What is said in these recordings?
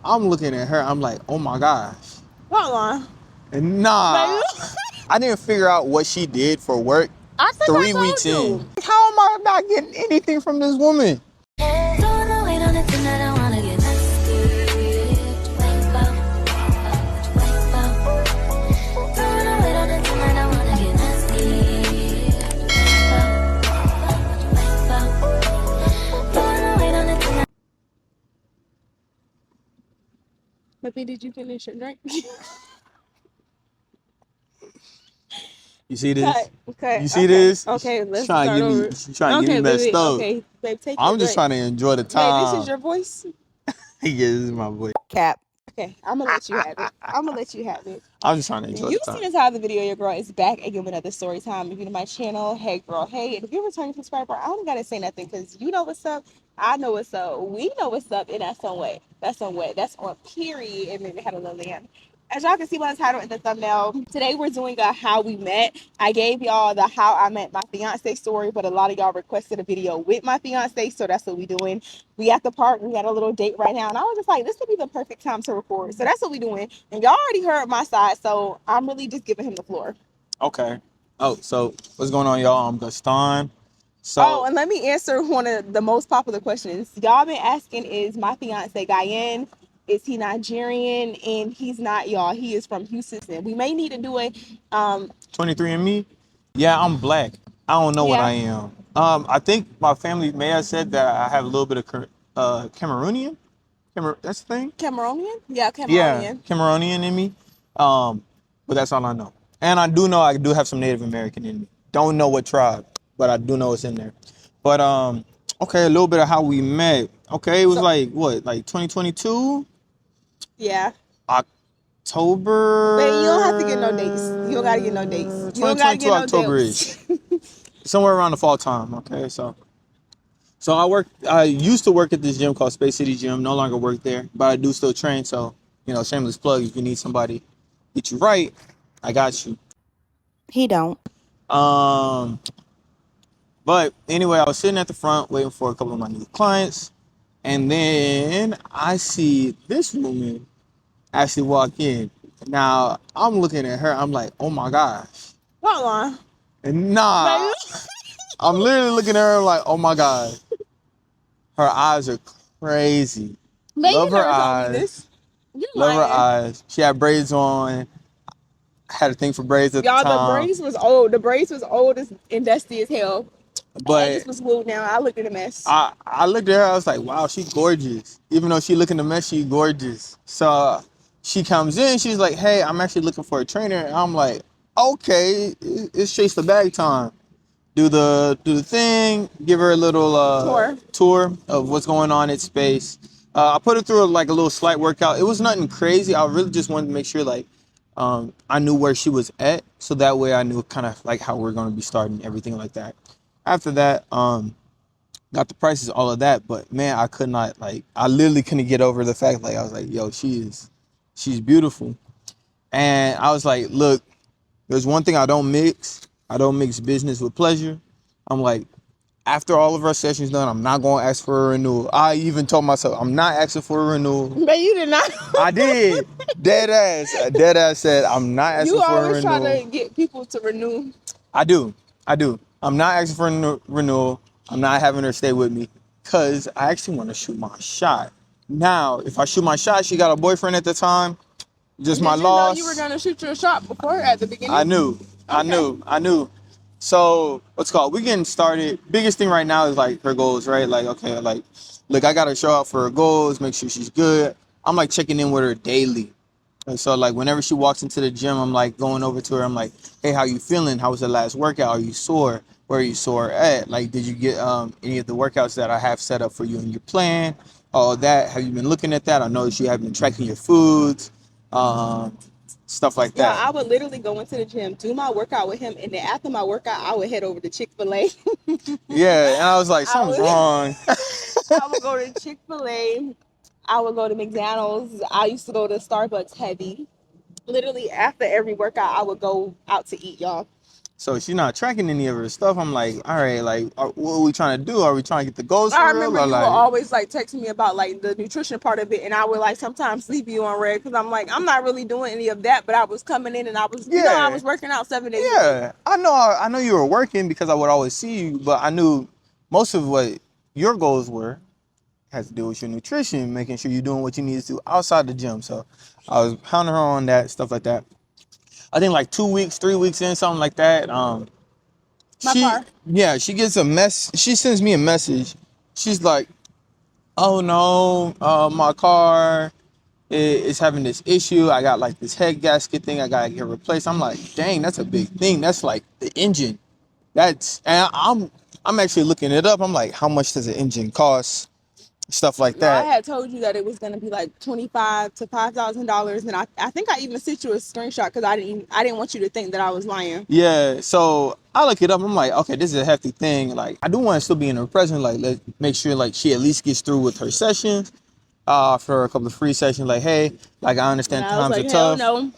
I'm looking at her. I'm like, oh my gosh. Hold on. Nah. I didn't figure out what she did for work. I think 3 I told weeks you. in. How am I not getting anything from this woman? Maybe did you finish your drink? You see this? Okay. You see this? Okay, let's She's trying to start get me. over. She's trying to get me messed baby. up. Okay, babe, take I'm your just drink. trying to enjoy the Babe, time. this is your voice? Yeah, this is my voice. Cap. Okay, I'm gonna let you have it. I'm just trying to enjoy You the time. see this how the video, your girl is back again with another story time. If you're to my channel, hey girl, hey. And if you're a returning subscriber, I don't gotta say nothing because you know what's up, I know what's up, we know what's up, and that's on way. That's on period, and then they had a little end. As y'all can see by the title and the thumbnail, today we're doing a how we met. I gave y'all the how I met my fiance story, but a lot of y'all requested a video with my fiance, so that's what we're doing. We at the park, we got a little date right now, and I was just like, this would be the perfect time to record. So that's what we're doing. And y'all already heard my side, so I'm really just giving him the floor. Okay. Oh, so what's going on, y'all? I'm Gaston. So, and let me answer one of the most popular questions. Y'all been asking, is my fiance Guyane? Is he Nigerian? And he's not, y'all. He is from Houston. We may need to do it. 23andMe? Yeah, I'm black. I don't know what I am. I think my family may have said that I have a little bit of Cameroonian. That's the thing? Cameroonian? Yeah, Cameroonian. Yeah, Cameroonian in me. But that's all I know. And I do know I do have some Native American in me. Don't know what tribe, but I do know it's in there. But okay, a little bit of how we met. Okay, it was like 2022? Yeah. October. But you don't have to get no dates. You don't gotta get no dates. You don't gotta get no October-ish. Somewhere around the fall time. Okay, so I used to work at this gym called Space City Gym. No longer work there, but I do still train. So, shameless plug. If you need somebody get you right, I got you. He don't. But anyway, I was sitting at the front waiting for a couple of my new clients, and then I see this woman actually walk in. Now I'm looking at her. I'm like, oh my gosh. Hold on. Nah. I'm literally looking at her like, oh my god. Her eyes are crazy. But Love you her never eyes. told me this. Love her eyes. She had braids on. I had a thing for braids at the time. Y'all, the braids was old. The braids was old and dusty as hell. But this was glued now. I looked at a mess. I looked at her. I was like, wow, she's gorgeous. Even though she looking a mess, she's gorgeous. So she comes in. She's like, hey, I'm actually looking for a trainer. And I'm like, okay, it's chase the bag time. Do the thing. Give her a little tour of what's going on at Space. I put her through like a little slight workout. It was nothing crazy. I really just wanted to make sure I knew where she was at, so that way I knew kind of like how we're going to be starting, everything like that. After that, got the prices, all of that, but man, I could not, I literally couldn't get over the fact, I was like, yo, she's beautiful. And I was like, look, there's one thing I don't mix business with pleasure. I'm like, after all of our sessions done, I'm not going to ask for a renewal. I even told myself, I'm not asking for a renewal. But you did not. I did. Dead ass said, I'm not asking for a renewal. You always try to get people to renew. I do. I'm not asking for a renewal. I'm not having her stay with me because I actually want to shoot my shot. Now, if I shoot my shot, she got a boyfriend at the time. Just my loss. Did you know you were going to shoot your shot before at the beginning? I knew. Okay. I knew. So, we getting started. Biggest thing right now is her goals, right? Look, I got to show out for her goals, make sure she's good. I'm checking in with her daily. And so whenever she walks into the gym, I'm going over to her. I'm like, hey, how you feeling? How was the last workout? Are you sore? Where are you sore at? Did you get any of the workouts that I have set up for you in your plan? All that. Have you been looking at that? I noticed you have been tracking your foods. Stuff like that. Yeah, I would literally go into the gym, do my workout with him, and then after my workout, I would head over to Chick-fil-A. Yeah, and I was like, something's wrong. I would go to Chick-fil-A. I would go to McDonald's. I used to go to Starbucks heavy. Literally, after every workout, I would go out to eat, y'all. So she's not tracking any of her stuff. I'm like, all right, like, what are we trying to do? Are we trying to get the goals I for real? remember Or you will like, always like text me about like the nutrition part of it, and I would like sometimes leave you on red because I'm like, I'm not really doing any of that, but I was coming in and I was, I yeah, was working out 7 days a week. yeah. I know you were working because I would always see you, but I knew most of what your goals were has to do with your nutrition, making sure you're doing what you need to do outside the gym. So I was pounding her on that, stuff like that. I think like 2 weeks, 3 weeks in, something like that. My She, car. yeah, she gets a mess. She sends me a message. She's like, "Oh no, my car is having this issue. I got like this head gasket thing. I gotta get replaced." I'm like, "Dang, that's a big thing. That's like the engine. And I'm actually looking it up. I'm like, how much does an engine cost? Stuff like No, I that." had told you that it was gonna be like $25 to $5,000, and I think I even sent you a screenshot because I didn't want you to think that I was lying. Yeah, so I look it up. I'm like, okay, this is a hefty thing. Like, I do want to still be in her presence. Like, let's make sure like she at least gets through with her sessions. For a couple of free sessions. Like, hey, like I And understand I was times are like, hell tough. no.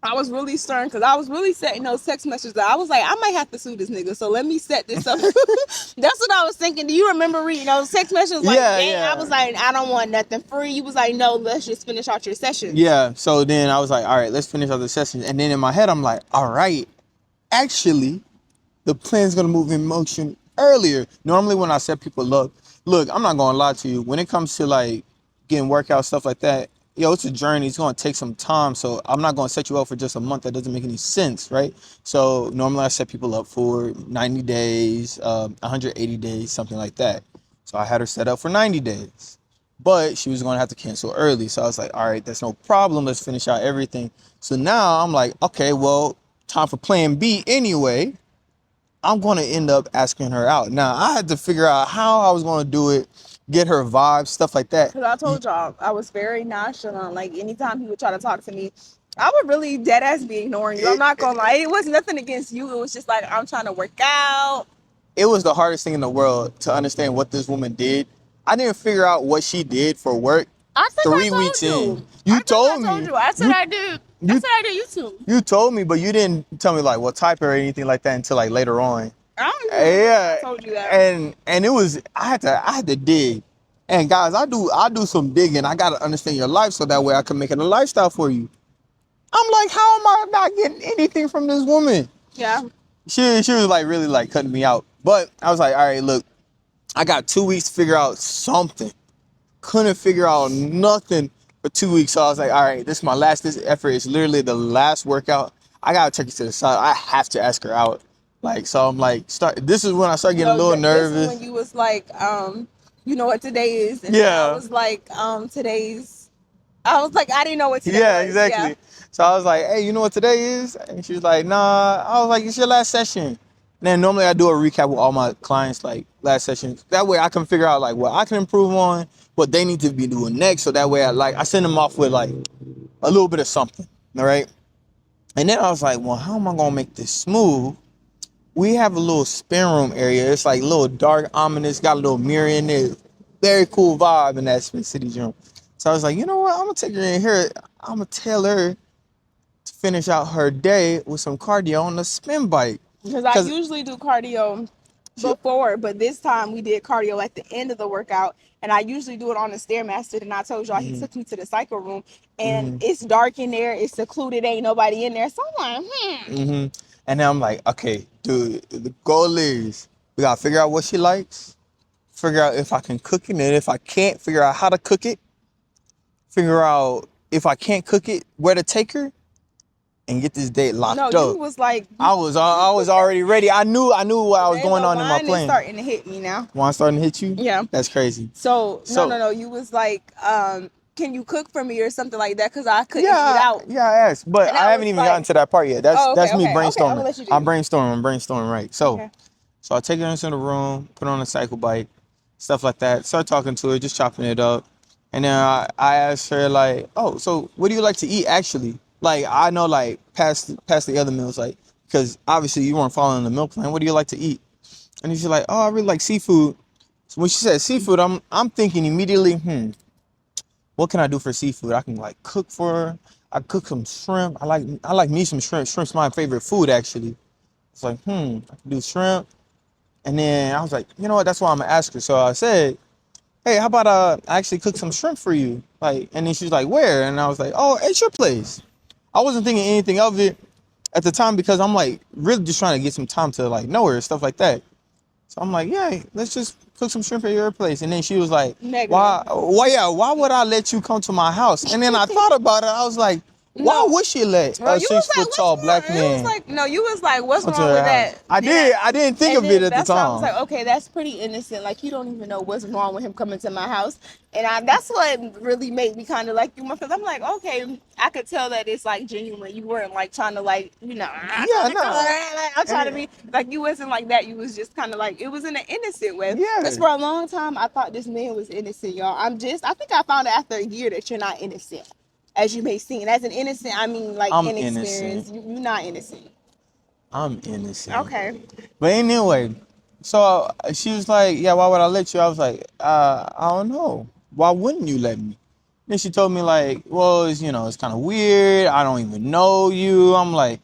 I was really stern because I was really setting those text messages. I was like, I might have to sue this nigga, so let me set this up. That's what I was thinking. Do you remember reading those text messages? Like, Yeah, dang, I yeah. was like, I don't want nothing free. You was like, no, let's just finish out your session. Yeah. So then I was like, all right, let's finish out the sessions. And then in my head, I'm like, all right, actually, the plan's gonna move in motion earlier. Normally when I set people up, look, I'm not gonna lie to you. When it comes to like getting workout stuff like that, yo, it's a journey. It's gonna take some time. So I'm not gonna set you up for just a month. That doesn't make any sense, right? So normally I set people up for 90 days, 180 days, something like that. So I had her set up for 90 days. But she was gonna have to cancel early. So I was like, all right, that's no problem. Let's finish out everything. So now I'm like, okay, well, time for plan B anyway. I'm going to end up asking her out. Now, I had to figure out how I was going to do it, get her vibe, stuff like that. Because I told y'all, I was very nonchalant. Like, anytime he would try to talk to me, I would really dead ass be ignoring you. I'm not gonna lie. It was nothing against you. It was just like, I'm trying to work out. It was the hardest thing in the world to understand what this woman did. I didn't figure out what she did for work I think I 3 told weeks you. in. You I think told I told me. you. I said You, I did. I you, said I did YouTube. you told me, but you didn't tell me like what type or anything like that until like later on. I don't even know. Yeah, I told you that. and it was I had to dig. And guys, I do some digging. I gotta understand your life so that way I can make it a lifestyle for you. I'm like, how am I not getting anything from this woman? Yeah. She was like really like cutting me out. But I was like, all right, look, I got 2 weeks to figure out something. Couldn't figure out nothing for 2 weeks. So I was like, all right, this is my last effort. It's literally the last workout. I gotta take it to the side. I have to ask her out. Like, so I'm like, this is when I start getting a little This nervous. is when you was like, you know what today is, and Yeah. I was like, today's. I was like, I didn't know what today Yeah, was. exactly. Yeah. So I was like, hey, you know what today is? And she was like, nah. I was like, it's your last session. And then normally I do a recap with all my clients, like last session. That way I can figure out like what I can improve on, what they need to be doing next. So that way I send them off with like a little bit of something. All right. And then I was like, well, how am I gonna make this smooth? We have a little spin room area. It's like a little dark, ominous, got a little mirror in there. Very cool vibe in that Spin City gym. So I was like, you know what? I'm gonna take her in here. I'm gonna tell her to finish out her day with some cardio on the spin bike. Because I usually do cardio before, but this time we did cardio at the end of the workout, and I usually do it on the stairmaster. And I told y'all he took me to the cycle room, and it's dark in there, it's secluded, ain't nobody in there. So I'm like, And then I'm like, okay, dude, the goal is we gotta figure out what she likes, figure out if I can cook it, and if I can't, figure out how to cook it, figure out if I can't cook it, where to take her, and get this date locked up. No, you was like, I was already ready. I knew what I was going on in my plan. Wine is starting to hit me now. Wine starting to hit you? Yeah. That's crazy. So no. You was like, can you cook for me or something like that? Because I couldn't eat out. Yeah, I asked, but And I I haven't was even like- gotten to that part yet. That's me okay, brainstorming. I'm gonna let you do I'm it. brainstorming, right? So, Okay. so I take her into the room, put her on a cycle bike, stuff like that. Start talking to her, just chopping it up, and then I asked her like, oh, so what do you like to eat actually? Like I know like past the other meals, like because obviously you weren't following the meal plan. What do you like to eat? And she's like, oh, I really like seafood. So when she said seafood, I'm thinking immediately, what can I do for seafood? I can like cook for her. I cook some shrimp. I like me some shrimp. Shrimp's my favorite food actually. was like, I can do shrimp. And then I was like, you know what? That's why I'm gonna ask her. So I said, hey, how about I actually cook some shrimp for you? Like, and then she's like, where? And I was like, oh, at your place. I wasn't thinking anything of it at the time because I'm like really just trying to get some time to like know her and stuff like that. So I'm like, yeah, let's just cook some shrimp at your place. And then she was like, Negative. why would I let you come to my house? And then I thought about it. I was like, why No. would she let Well, a you six was like, foot what's tall wrong? black It was man like, no, you was like, what's come to wrong with her house? that? I didn't think of it at the That's why I was time. like, okay, that's pretty innocent. Like, you don't even know what's wrong with him coming to my house. And that's what really made me kind of like you, because I'm like, okay, I could tell that it's like genuine. You weren't like trying to like, Yeah, no. I'm trying to be like, you wasn't like that. You was just kind of like, it was in an innocent way. Yeah. Because for a long time, I thought this man was innocent, y'all. I think I found out after a year that you're not innocent. As you may seem, as an innocent, I mean like I'm inexperienced. innocent. You're not innocent. I'm innocent. Okay. But anyway, so she was like, yeah, why would I let you? I was like, I don't know. Why wouldn't you let me? Then she told me like, well, it's kind of weird. I don't even know you. I'm like,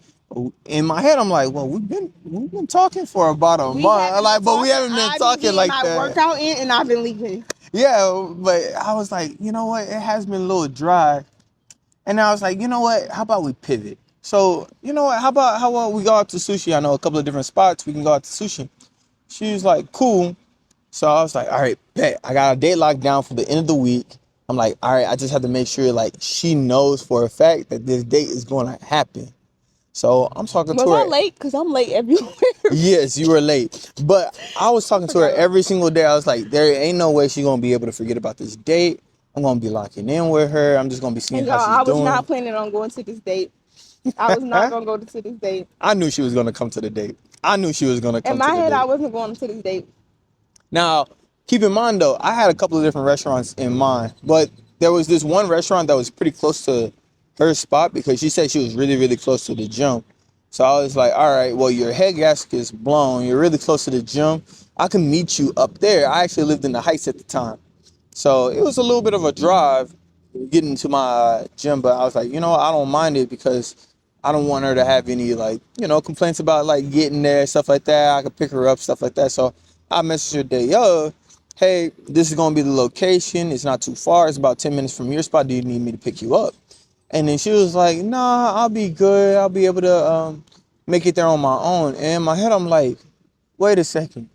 in my head, I'm like, well, we've been talking for about a month, like, but we haven't been talking like my that. workout in, and I've been leaving. Yeah, but I was like, you know what? It has been a little dry. And I was like, you know what? How about we pivot? So, you know what? How about we go out to sushi? I know a couple of different spots we can go out to sushi. She was like, cool. So I was like, all right, bet. I got a date locked down for the end of the week. I'm like, all right, I just have to make sure like she knows for a fact that this date is going to happen. So I'm talking to her. Was I late? Because I'm late everywhere. Yes, you were late. But I was talking to her every single day. I was like, there ain't no way she's going to be able to forget about this date. I'm going to be locking in with her. I'm just going to be seeing how she's I was doing. not planning on going to this date. I was not going to go to this date. I knew she was going to come to the date. I knew she was going to come In to my the head, date. I wasn't going to this date. Now, keep in mind, though, I had a couple of different restaurants in mind. But there was this one restaurant that was pretty close to her spot because she said she was really, really close to the gym. So I was like, all right, well, your head gasket is blown. You're really close to the gym. I can meet you up there. I actually lived in the Heights at the time. So it was a little bit of a drive getting to my gym. But I was like, you know what? I don't mind it because I don't want her to have any, like, complaints about, like, getting there, stuff like that. I could pick her up, stuff like that. So I messaged her day of, hey, this is going to be the location. It's not too far. It's about 10 minutes from your spot. Do you need me to pick you up? And then she was like, nah, I'll be good. I'll be able to make it there on my own. And in my head, I'm like, wait a second.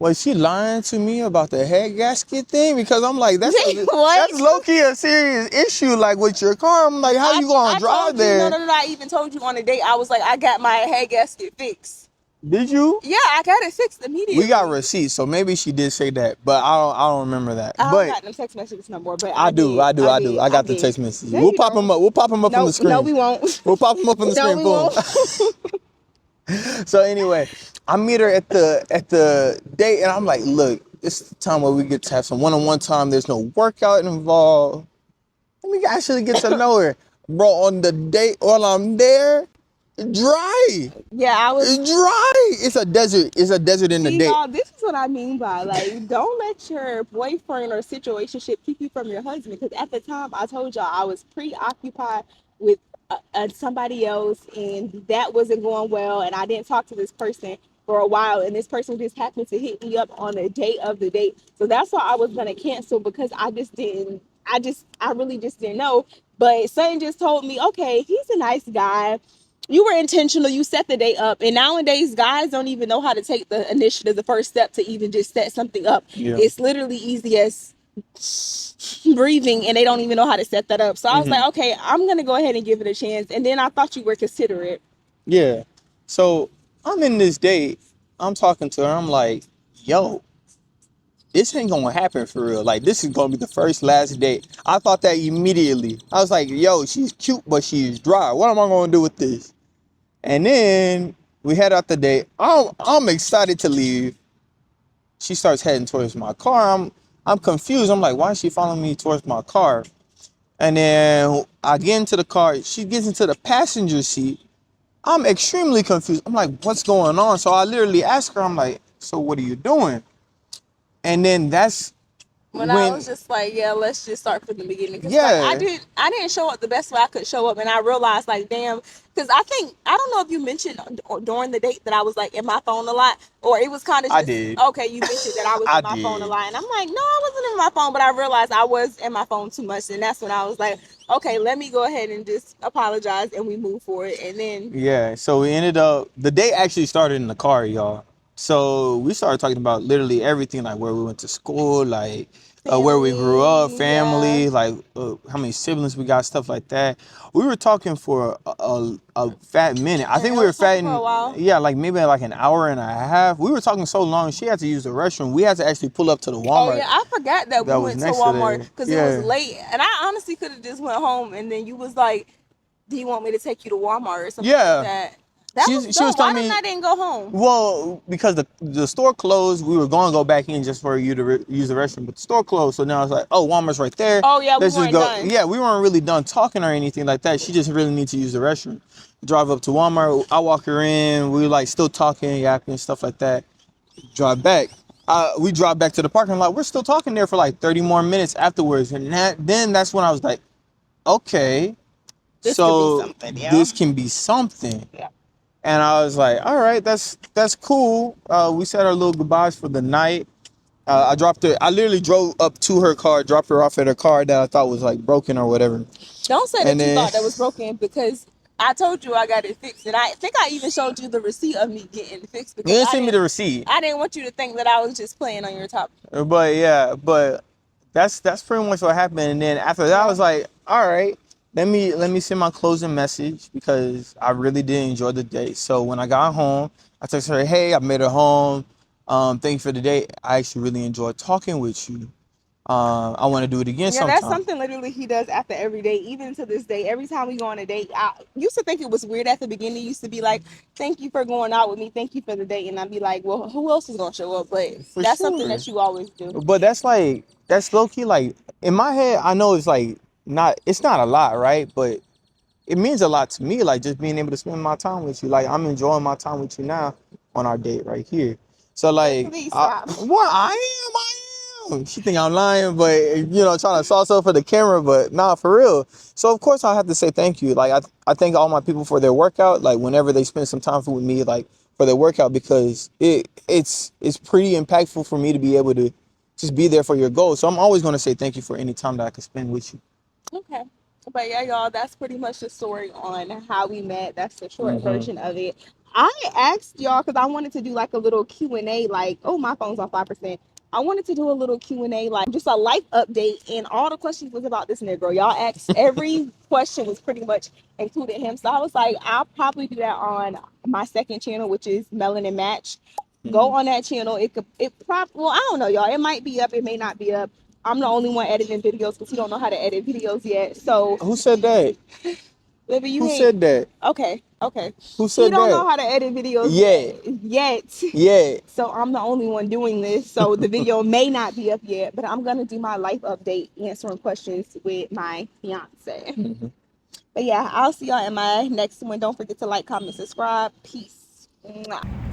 Was she lying to me about the head gasket thing? Because I'm like, that's low-key a serious issue, like, with your car. I'm like, how you going to drive there? No, I even told you on the date. I was like, I got my head gasket fixed. Did you? Yeah, I got it fixed immediately. We got receipts, so maybe she did say that, but I don't remember that. I but don't got no text messages no more, but I do. I got the text messages. No, We'll pop them up. We'll pop them up on the screen. No, we won't. We'll pop them up on the screen. We Boom. won't. So anyway, I meet her at the date, and I'm like, look, this is the time where we get to have some one-on-one time. There's no workout involved. Let me actually get to know her. Bro, on the date, while I'm there, dry. Yeah, I was dry. It's a desert. It's a desert in the date. Y'all, this is what I mean by, like, don't let your boyfriend or situationship keep you from your husband. Because at the time, I told y'all I was preoccupied with somebody else, and that wasn't going well. And I didn't talk to this person for a while, and this person just happened to hit me up on the day of the date. So that's why I was gonna cancel, because I really just didn't know. But Sutton just told me, okay, he's a nice guy. You were intentional. You set the date up. And nowadays, guys don't even know how to take the initiative, the first step to even just set something up. Yeah. It's literally easy as breathing, and they don't even know how to set that up. So I was like, okay, I'm going to go ahead and give it a chance. And then I thought you were considerate. Yeah. So I'm in this date. I'm talking to her. I'm like, yo, this ain't going to happen for real. Like, this is going to be the first last date. I thought that immediately. I was like, yo, she's cute, but she's dry. What am I going to do with this? And then we head out the date. I'm excited to leave. She starts heading towards my car. I'm confused. I'm like, why is she following me towards my car? And then I get into the car. She gets into the passenger seat. I'm extremely confused. I'm like, what's going on? So I literally ask her, I'm like, so what are you doing? And then that's When I was just like, yeah, let's just start from the beginning. Cause like yeah, I didn't show up the best way I could show up, and I realized like, damn, because I don't know if you mentioned during the date that I was like in my phone a lot, or it was kind of I just did. okay. You mentioned that I was I in my phone a did. lot, and I'm like, no, I wasn't in my phone, but I realized I was in my phone too much, and that's when I was like, okay, let me go ahead and just apologize, and we move forward, and then Yeah, so we ended up, the day actually started in the car, y'all. So we started talking about literally everything, like where we went to school, like where we grew up, family, yeah. family, like how many siblings we got, stuff like that. We were talking for a fat minute. I think Yeah, we I were was talking for a fatting, while. yeah, like maybe like an hour and a half. We were talking so long, she had to use the restroom. We had to actually pull up to the Oh Walmart yeah, I forgot that we that was went to next to Walmart there. because it was Yeah. late, and I honestly could have just went home, and then you was like, "Do you want me to take you to Walmart or something like Yeah. that?" That was She was dumb. Why telling didn't me, I didn't go home? well, because the store closed, we were going to go back in just for you to use the restroom, but the store closed. So now it's like, oh, Walmart's right there. Oh yeah, we Let's just weren't go. done. Yeah, we weren't really done talking or anything like that. She just really needs to use the restroom. Drive up to Walmart. I walk her in. We like still talking, yapping, stuff like that. Drive back. We drive back to the parking lot. We're still talking there for like 30 more minutes afterwards, and then that's when I was like, okay, This could be so something, yeah. this can be something. Yeah. And I was like, all right, that's cool. We said our little goodbyes for the night. I dropped her. I literally drove up to her car, dropped her off at her car that I thought was like broken or whatever. Don't say And that you then thought that was broken because I told you I got it fixed, and I think I even showed you the receipt of me getting it fixed you because didn't send me the receipt. I didn't want you to think that I was just playing on your top. But yeah, but that's pretty much what happened. And then after that, I was like, all right, let me send my closing message because I really did enjoy the day. So when I got home, I texted her, hey, I made it home. Thank you for the day. I actually really enjoyed talking with you. I want to do it again Yeah, that's sometime. something literally he does after every date, even to this day. Every time we go on a date, I used to think it was weird at the beginning. Used to be like, "Thank you for going out with me. Thank you for the date," and I'd be like, "Well, who else is gonna show up?" But For that's something sure. that you always do. But that's low key like in my head. I know it's like it's not a lot, right? But it means a lot to me, like just being able to spend my time with you. Like I'm enjoying my time with you now on our date right here. So like, Please stop. what I am. She think I'm lying, but trying to sauce up for the camera, but nah, for real. So of course I have to say thank you. Like I thank all my people for their workout. Like whenever they spend some time with me, like for their workout, because it's pretty impactful for me to be able to just be there for your goals. So I'm always going to say thank you for any time that I can spend with you. Okay. But yeah, y'all, that's pretty much the story on how we met. That's the short version of it. I asked y'all because I wanted to do like a little Q&A, like, oh, my phone's on 5%. I wanted to do a little Q&A, like just a life update, and all the questions was about this nigga. Y'all asked, every question was pretty much included him. So I was like, I'll probably do that on my second channel, which is Melanin Match. Go on that channel. Well, I don't know, y'all. It might be up, it may not be up. I'm the only one editing videos because he don't know how to edit videos yet. So Who said that? Libby, you Who ain't said that? okay. Who He said don't know that? how to edit videos Yeah, yet. yeah. So I'm the only one doing this. So the video may not be up yet, but I'm gonna do my life update answering questions with my fiance. But yeah, I'll see y'all in my next one. Don't forget to like, comment, subscribe. Peace. Mwah.